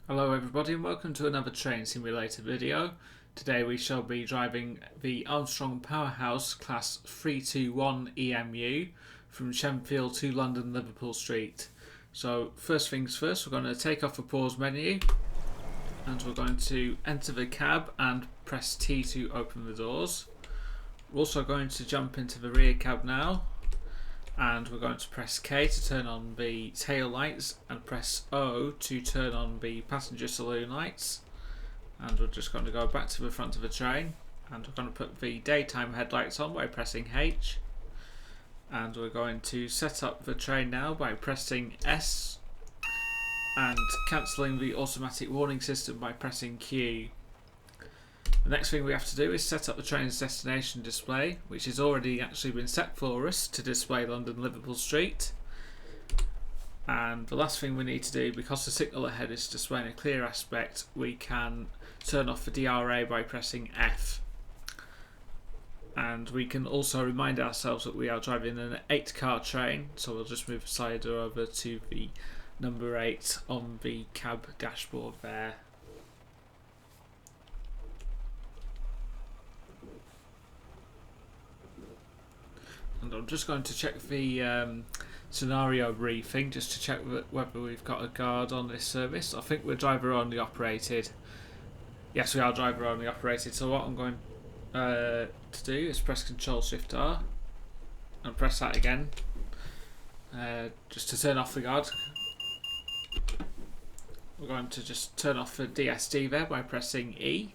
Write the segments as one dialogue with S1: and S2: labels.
S1: Hello everybody and welcome to another train simulator video. Today we shall be driving the Armstrong Powerhouse Class 321 EMU from Shenfield to London Liverpool Street. So first things first, we're going to take off the pause menu and we're going to enter the cab and press T to open the doors. We're also going to jump into the rear cab now, and we're going to press K to turn on the tail lights and press O to turn on the passenger saloon lights. And we're just going to go back to the front of the train, and we're going to put the daytime headlights on by pressing H. And we're going to set up the train now by pressing S and cancelling the automatic warning system by pressing Q. The next thing we have to do is set up the train's destination display, which has already actually been set for us to display London Liverpool Street. And the last thing we need to do, because the signal ahead is displaying a clear aspect, we can turn off the DRA by pressing F. And we can also remind ourselves that we are driving an 8-car train, so we'll just move the slider over to the number 8 on the cab dashboard there. And I'm just going to check the scenario briefing just to check whether we've got a guard on this service. I think we're driver only operated. Yes, we are driver only operated. So what I'm going to do is press Ctrl Shift R and press that again just to turn off the guard. We're going to just turn off the DSD there by pressing E.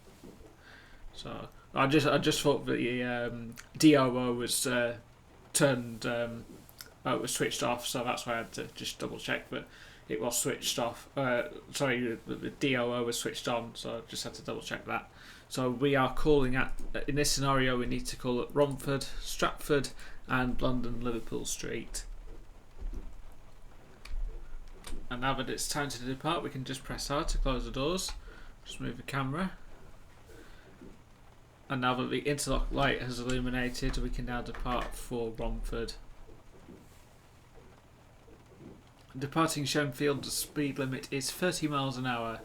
S1: So I just thought the DOO was was switched off, so that's why I had to just double check that it was switched off. Sorry, the DOO was switched on, so I just had to double check that. So we are calling at, in this scenario, we need to call at Romford, Stratford and London Liverpool Street. And now that it's time to depart, we can just press R to close the doors. Just move the camera. And now that the interlock light has illuminated, we can now depart for Romford. Departing Shenfield, the speed limit is 30 miles an hour.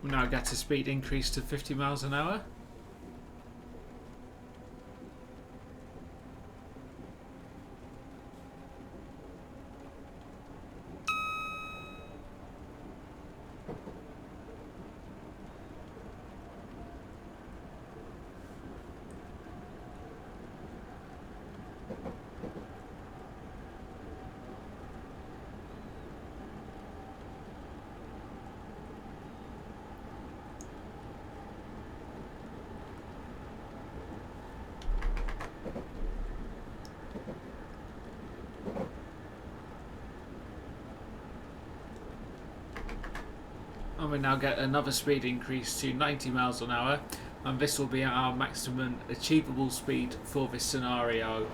S1: We now get a speed increase to 50 miles an hour. And we now get another speed increase to 90 miles an hour, and this will be our maximum achievable speed for this scenario.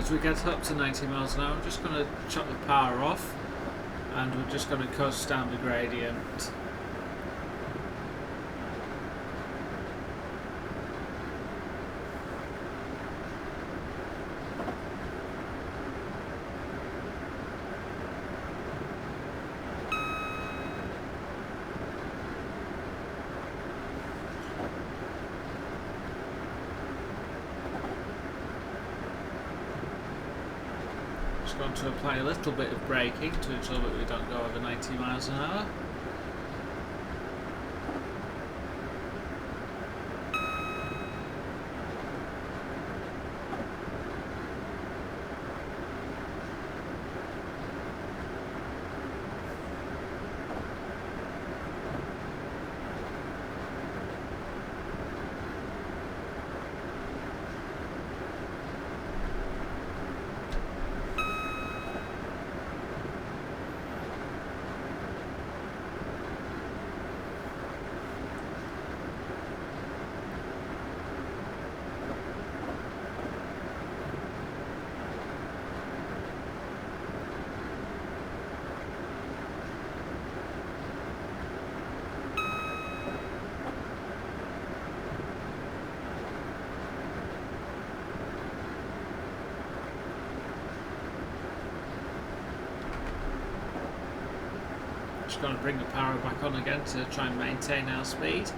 S1: As we get up to 90 miles an hour, I'm just going to chop the power off and we're just going to coast down the gradient. Going to apply a little bit of braking to ensure that we don't go over 90 miles an hour. Just going to bring the power back on again to try and maintain our speed.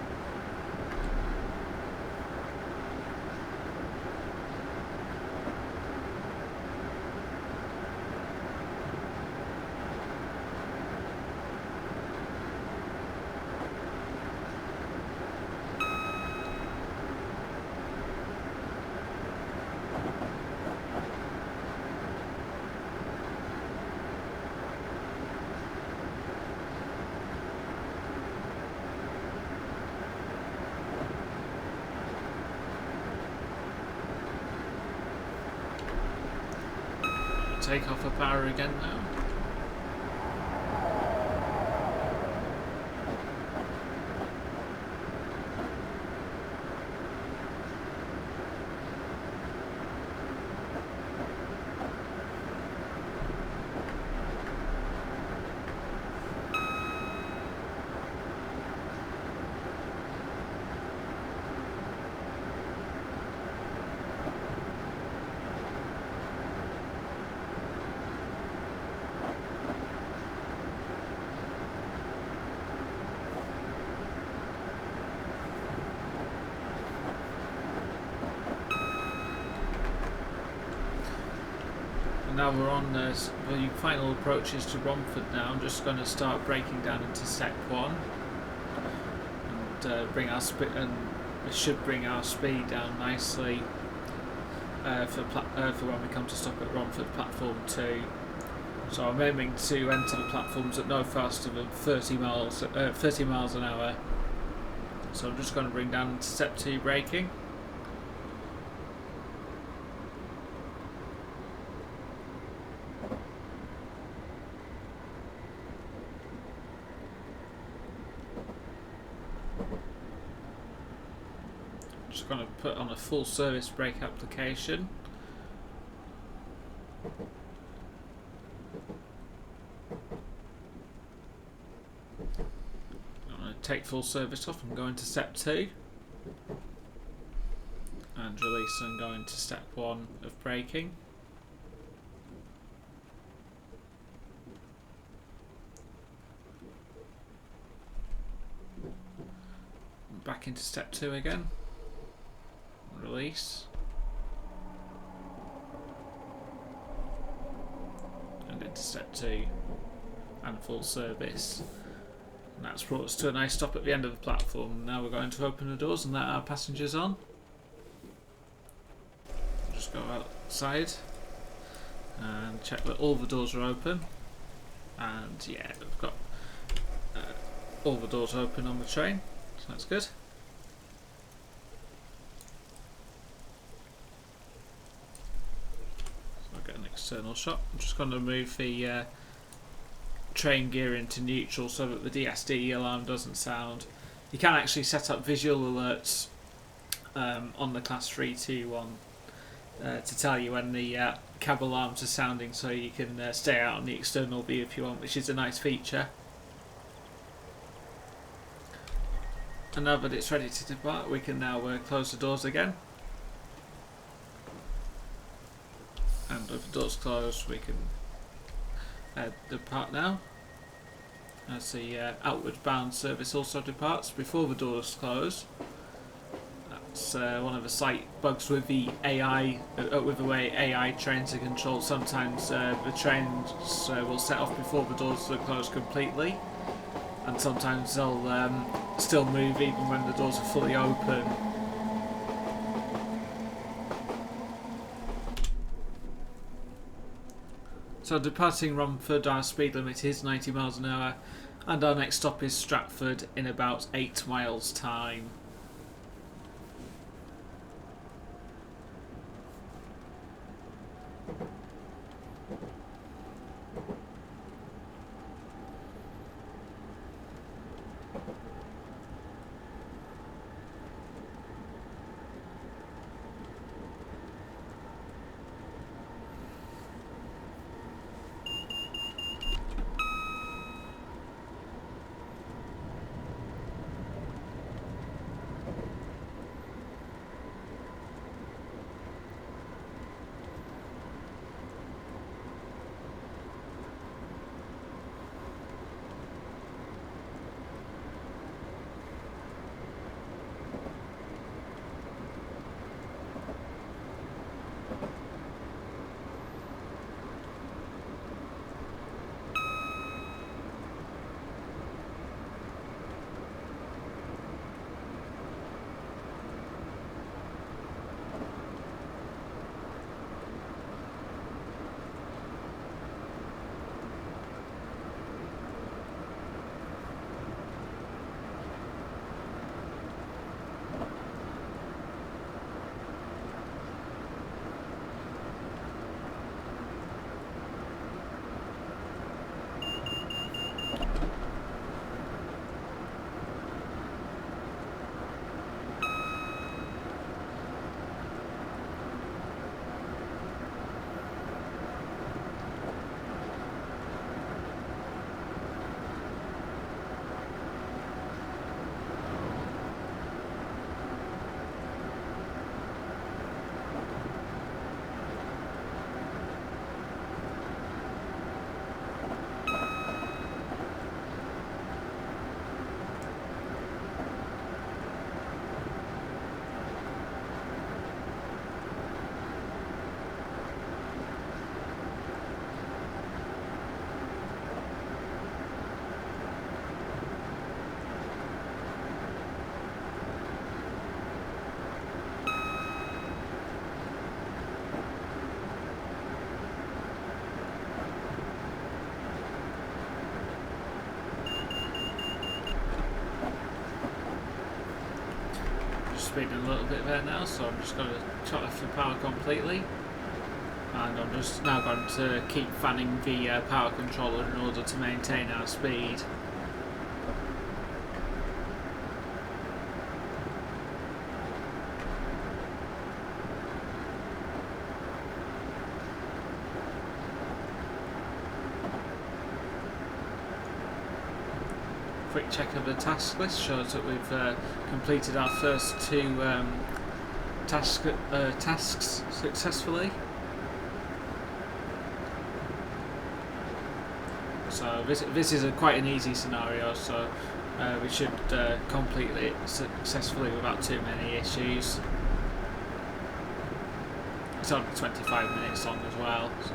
S1: Take off the power again now. Now we're on the final approaches to Romford now. I'm just going to start braking down into step 1 and bring our speed, and it should bring our speed down nicely for when we come to stop at Romford platform 2. So I'm aiming to enter the platforms at no faster than 30 miles an hour. So I'm just going to bring down into step 2 braking. Just going to put on a full service brake application. I'm going to take full service off and go into step 2 and release and go into step 1 of braking. Back into step 2 again. Release and into step 2 and full service, and that's brought us to a nice stop at the end of the platform. Now we're going to open the doors and let our passengers on. Just go outside and check that all the doors are open, and yeah, we've got all the doors open on the train, so that's good. External shot. I'm just going to move the train gear into neutral so that the DSD alarm doesn't sound. You can actually set up visual alerts on the Class 321 to tell you when the cab alarms are sounding, so you can stay out on the external view if you want, which is a nice feature. And now that it's ready to depart, we can now close the doors again. And with the doors closed, we can depart now. As the outward bound service also departs before the doors close. That's one of the slight bugs with the AI, with the way AI trains are controlled. Sometimes the trains will set off before the doors are closed completely, and sometimes they'll still move even when the doors are fully open. So departing Romford, our speed limit is 90 miles an hour, and our next stop is Stratford in about 8 miles time. Speeding a little bit there now, so I'm just going to shut off the power completely, and I'm just now going to keep fanning the power controller in order to maintain our speed. Quick check of the task list shows that we've completed our first 2 tasks successfully. So this is quite an easy scenario, so we should complete it successfully without too many issues. It's only 25 minutes long as well. So.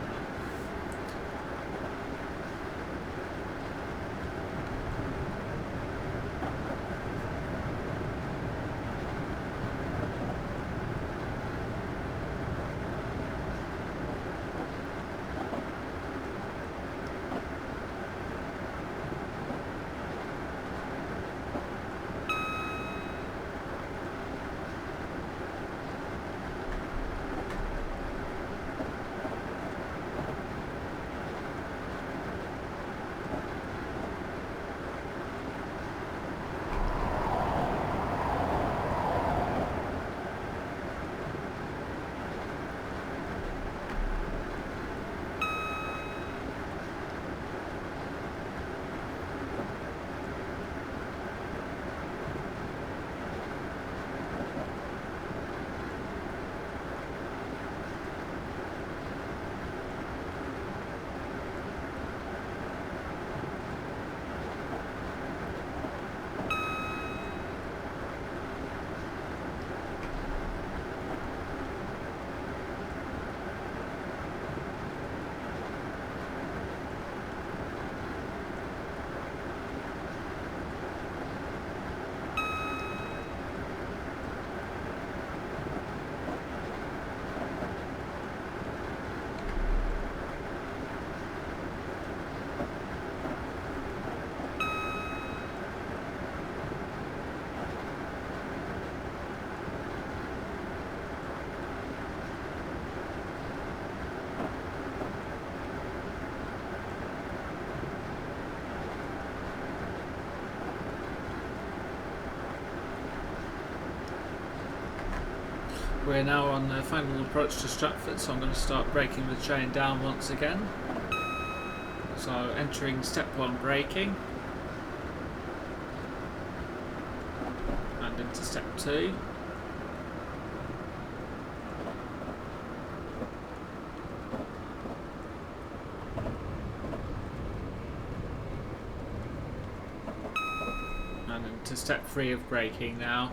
S1: We're now on the final approach to Stratford, so I'm going to start braking the train down once again. So entering step 1 braking, and into step 2. And into step 3 of braking now.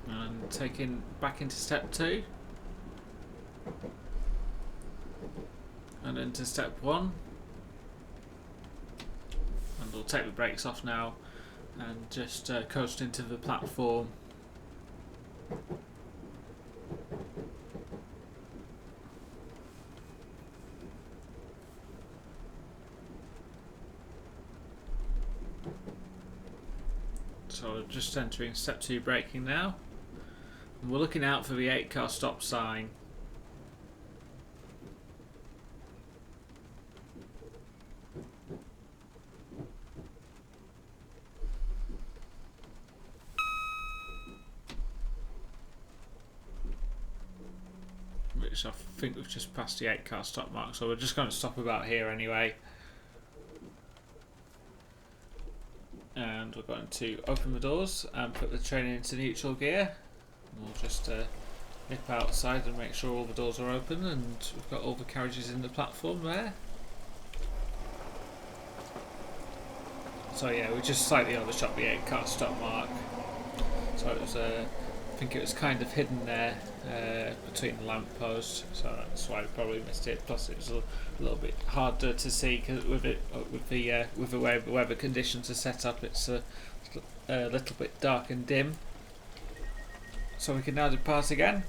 S1: And taking back into step 2. And into step 1. And we'll take the brakes off now and just coast into the platform. So just entering step 2 braking now. And we're looking out for the 8-car stop sign. Which I think we've just passed the 8-car stop mark, so we're just going to stop about here anyway. And we're going to open the doors and put the train into neutral gear. And we'll just nip outside and make sure all the doors are open, and we've got all the carriages in the platform there. So yeah, we just slightly overshot the 8-car stop mark. So it was I think it was kind of hidden there between the lamp posts, so that's why I probably missed it. Plus it was a little bit harder to see cause with the way the weather conditions are set up. It's a little bit dark and dim. So we can now depart again.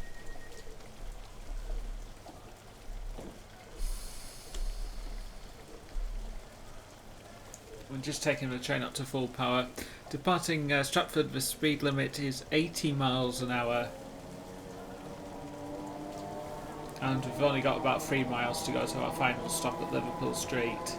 S1: We're just taking the train up to full power. Departing Stratford, the speed limit is 80 miles an hour. And we've only got about 3 miles to go to our final stop at Liverpool Street.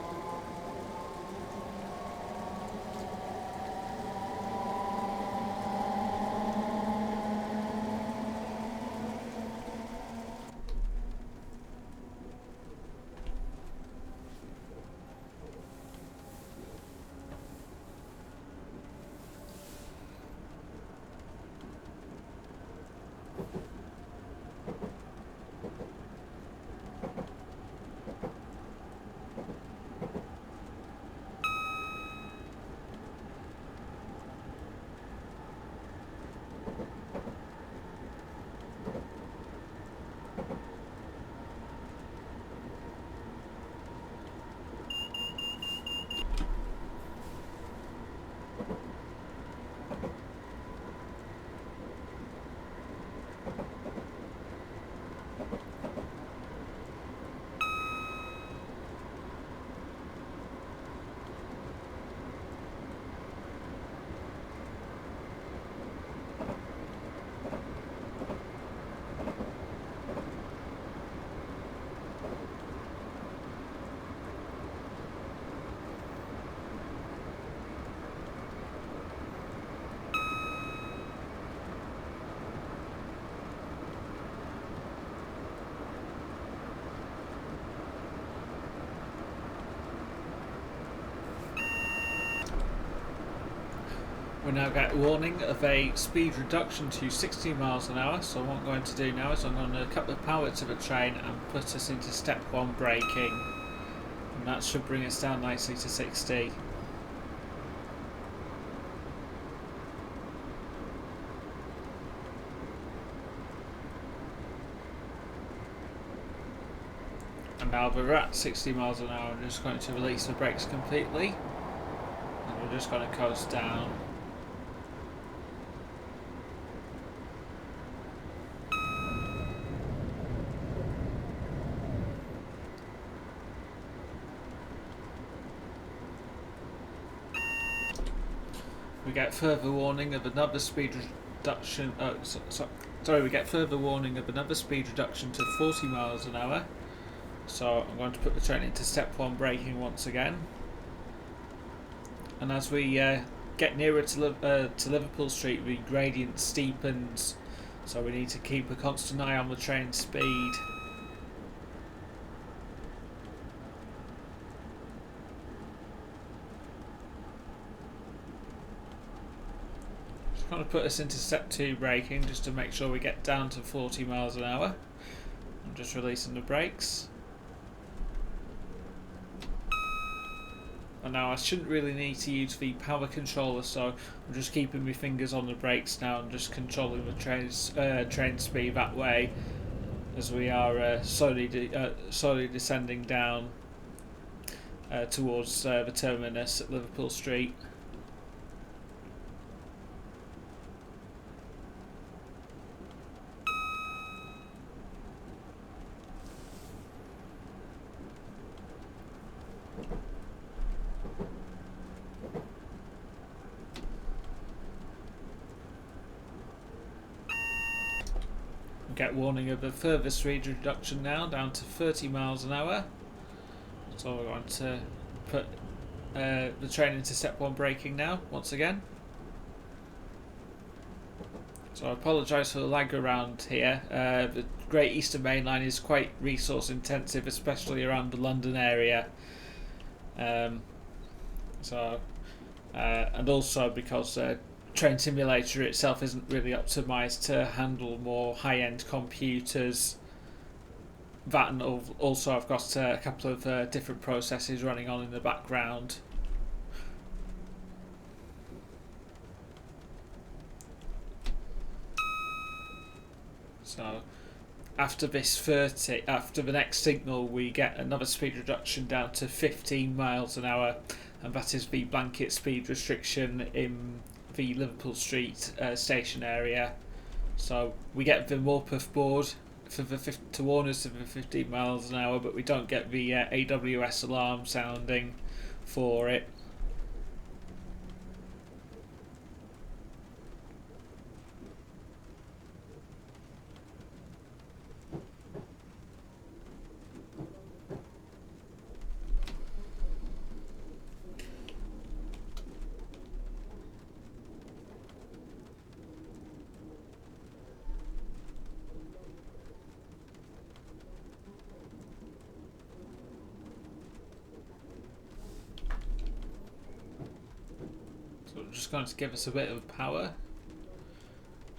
S1: We now get a warning of a speed reduction to 60 miles an hour, so what I'm going to do now is I'm going to cut the power to the train and put us into step 1 braking, and that should bring us down nicely to 60. And now we're at 60 miles an hour, I'm just going to release the brakes completely, and we're just going to coast down. We get further warning of another speed reduction. We get further warning of another speed reduction to 40 miles an hour. So I'm going to put the train into step 1 braking once again. And as we get nearer to Liverpool Street, the gradient steepens, so we need to keep a constant eye on the train speed. Just going to put us into step 2 braking just to make sure we get down to 40 miles an hour. I'm just releasing the brakes. And now I shouldn't really need to use the power controller, so I'm just keeping my fingers on the brakes now and just controlling the train speed that way, as we are slowly descending down towards the terminus at Liverpool Street. Get warning of a further speed reduction now, down to 30 miles an hour. So we're going to put the train into step 1 braking now, once again. So I apologise for the lag around here. The Great Eastern Main Line is quite resource intensive, especially around the London area. And also because Train Simulator itself isn't really optimised to handle more high-end computers. That, and also I've got a couple of different processes running on in the background. So after the next signal, we get another speed reduction down to 15 miles an hour, and that is the blanket speed restriction in the Liverpool Street station area. So we get the Morpeth board to warn us of the 15 miles an hour, but we don't get the AWS alarm sounding for it. So I'm just going to give us a bit of power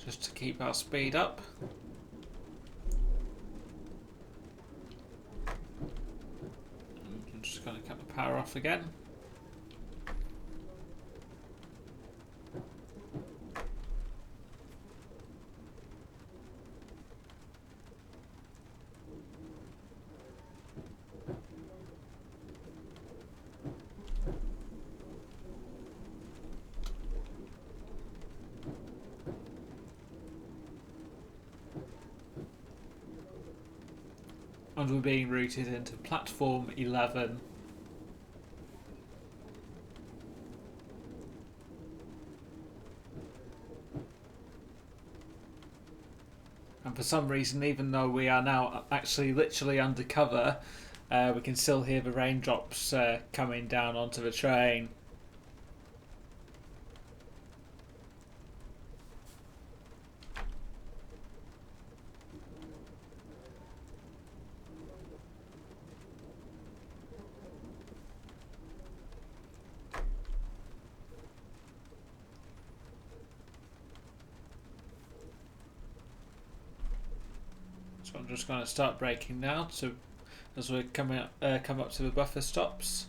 S1: just to keep our speed up. I'm just going to cut the power off again. And we're being routed into platform 11. And for some reason, even though we are now actually literally undercover, we can still hear the raindrops coming down onto the train. So I'm just going to start braking now as we come up to the buffer stops.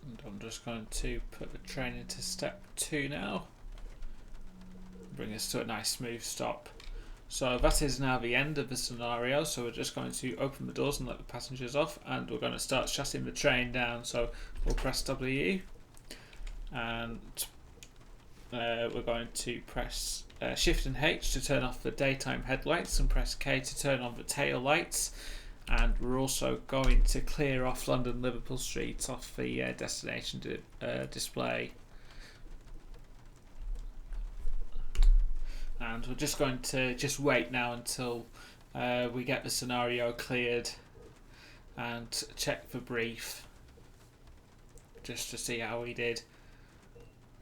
S1: And I'm just going to put the train into step 2 now. Bring us to a nice smooth stop. So that is now the end of the scenario, so we're just going to open the doors and let the passengers off, and we're going to start shutting the train down. So we'll press W and we're going to press Shift and H to turn off the daytime headlights and press K to turn on the tail lights. And we're also going to clear off London Liverpool Street off the destination display. And we're just going to wait now until we get the scenario cleared and check the brief just to see how we did.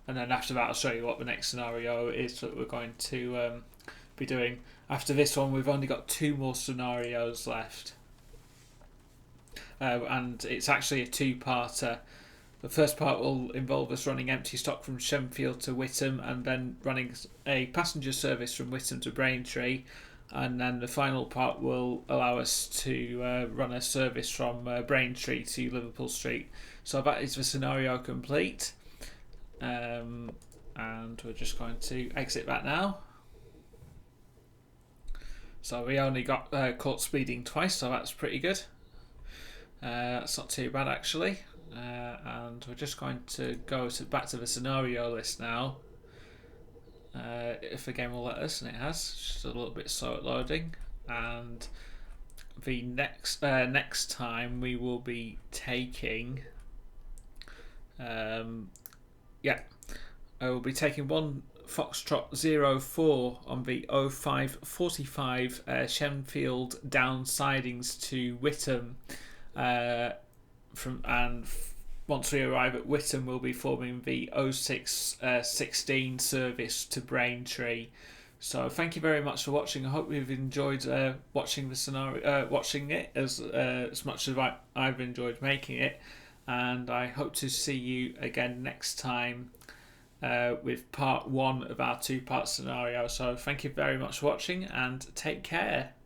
S1: And then after that I'll show you what the next scenario is that we're going to be doing. After this one we've only got 2 more scenarios left. And it's actually a 2-parter. The first part will involve us running empty stock from Shenfield to Witham and then running a passenger service from Witham to Braintree, and then the final part will allow us to run a service from Braintree to Liverpool Street. So that is the scenario complete, and we're just going to exit that now. So we only got caught speeding twice, so that's pretty good. That's not too bad actually. And we're just going to go back to the scenario list now. If the game will let us, and it has. It's just a little bit slow at loading. And the next time we will be taking, I will be taking 1 Foxtrot 04 on the 0545 Shenfield down sidings to Witham. Once we arrive at Witham, we'll be forming the 0616 service to Braintree. So thank you very much for watching. I hope you've enjoyed watching the scenario, watching it as much as I've enjoyed making it. And I hope to see you again next time with part 1 of our 2-part scenario. So thank you very much for watching and take care.